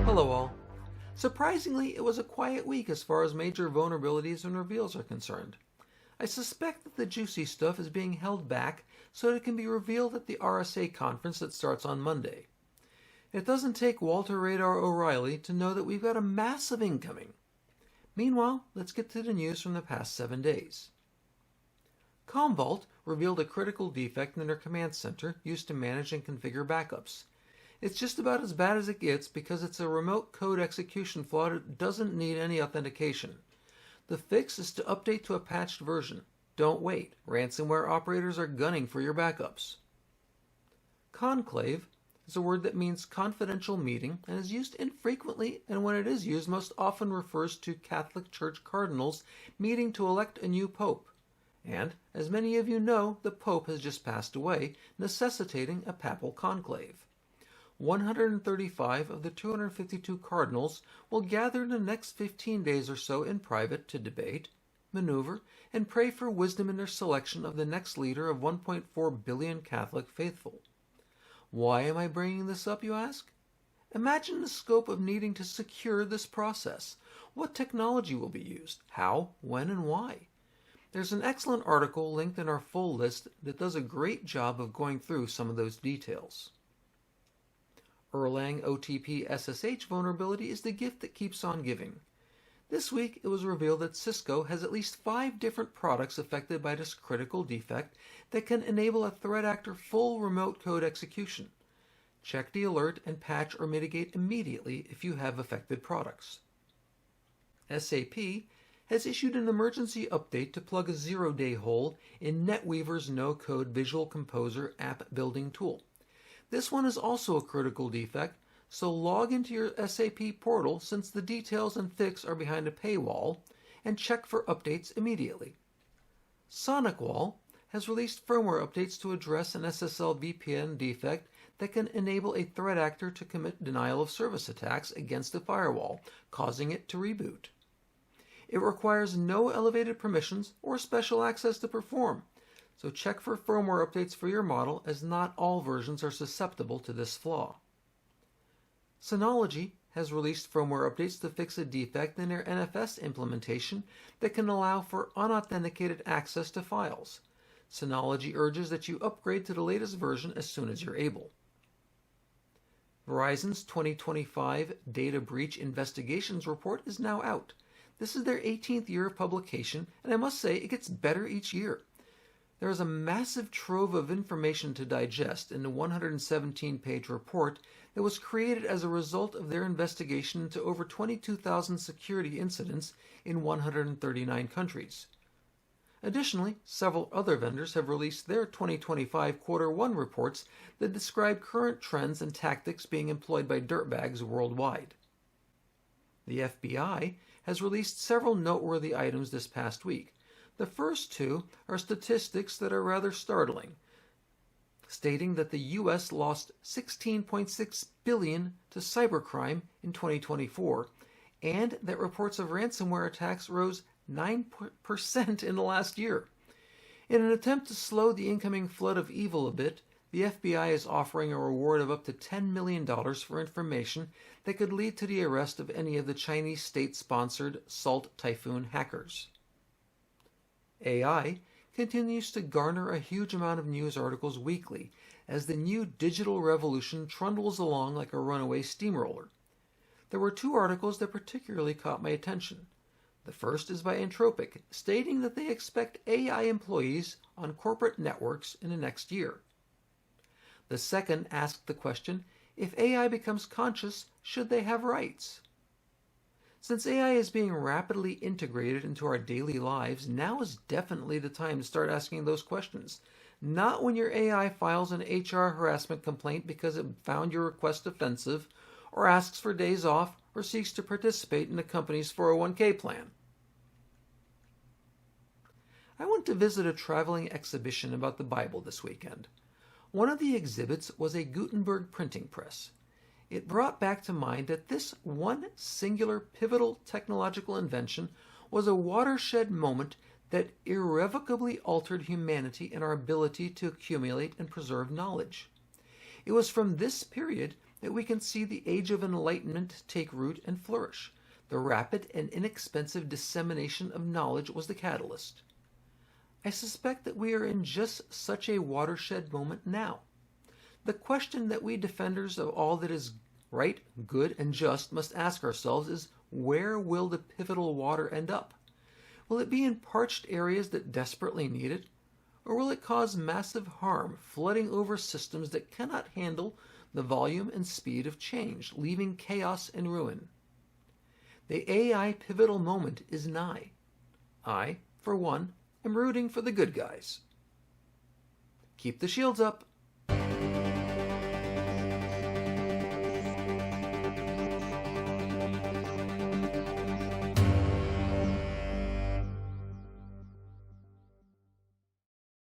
Hello all. Surprisingly, it was a quiet week as far as major vulnerabilities and reveals are concerned. I suspect that the juicy stuff is being held back so that it can be revealed at the RSA conference that starts on Monday. It doesn't take Walter Radar O'Reilly to know that we've got a massive incoming. Meanwhile, let's get to the news from the past 7 days. Commvault revealed a critical defect in their command center used to manage and configure backups. It's just about as bad as it gets because it's a remote code execution flaw that doesn't need any authentication. The fix is to update to a patched version. Don't wait. Ransomware operators are gunning for your backups. Conclave is a word that means confidential meeting and is used infrequently, and when it is used most often refers to Catholic Church cardinals meeting to elect a new pope. And, as many of you know, the pope has just passed away, necessitating a papal conclave. 135 of the 252 cardinals will gather in the next 15 days or so in private to debate, maneuver, and pray for wisdom in their selection of the next leader of 1.4 billion Catholic faithful. Why am I bringing this up, you ask? Imagine the scope of needing to secure this process. What technology will be used? How, when, and why? There's an excellent article linked in our full list that does a great job of going through some of those details. Erlang OTP SSH vulnerability is the gift that keeps on giving. This week, it was revealed that Cisco has at least 5 different products affected by this critical defect that can enable a threat actor full remote code execution. Check the alert and patch or mitigate immediately if you have affected products. SAP has issued an emergency update to plug a 0-day hole in NetWeaver's no-code Visual Composer app building tool. This one is also a critical defect, so log into your SAP portal since the details and fix are behind a paywall, and check for updates immediately. SonicWall has released firmware updates to address an SSL VPN defect that can enable a threat actor to commit denial of service attacks against a firewall, causing it to reboot. It requires no elevated permissions or special access to perform, so check for firmware updates for your model as not all versions are susceptible to this flaw. Synology has released firmware updates to fix a defect in their NFS implementation that can allow for unauthenticated access to files. Synology urges that you upgrade to the latest version as soon as you're able. Verizon's 2025 Data Breach Investigations Report is now out. This is their 18th year of publication, and I must say it gets better each year. There is a massive trove of information to digest in the 117-page report that was created as a result of their investigation into over 22,000 security incidents in 139 countries. Additionally, several other vendors have released their 2025 Q1 reports that describe current trends and tactics being employed by dirtbags worldwide. The FBI has released several noteworthy items this past week. The first 2 are statistics that are rather startling, stating that the U.S. lost $16.6 billion to cybercrime in 2024, and that reports of ransomware attacks rose 9% in the last year. In an attempt to slow the incoming flood of evil a bit, the FBI is offering a reward of up to $10 million for information that could lead to the arrest of any of the Chinese state-sponsored Salt Typhoon hackers. AI continues to garner a huge amount of news articles weekly as the new digital revolution trundles along like a runaway steamroller. There were 2 articles that particularly caught my attention. The first is by Anthropic, stating that they expect AI employees on corporate networks in the next year. The second asked the question, if AI becomes conscious, should they have rights? Since AI is being rapidly integrated into our daily lives, now is definitely the time to start asking those questions. Not when your AI files an HR harassment complaint because it found your request offensive, or asks for days off, or seeks to participate in the company's 401k plan. I went to visit a traveling exhibition about the Bible this weekend. One of the exhibits was a Gutenberg printing press. It brought back to mind that this one singular pivotal technological invention was a watershed moment that irrevocably altered humanity and our ability to accumulate and preserve knowledge. It was from this period that we can see the Age of Enlightenment take root and flourish. The rapid and inexpensive dissemination of knowledge was the catalyst. I suspect that we are in just such a watershed moment now. The question that we defenders of all that is right, good, and just must ask ourselves is, where will the pivotal water end up? Will it be in parched areas that desperately need it? Or will it cause massive harm, flooding over systems that cannot handle the volume and speed of change, leaving chaos and ruin? The AI pivotal moment is nigh. I, for one, am rooting for the good guys. Keep the shields up.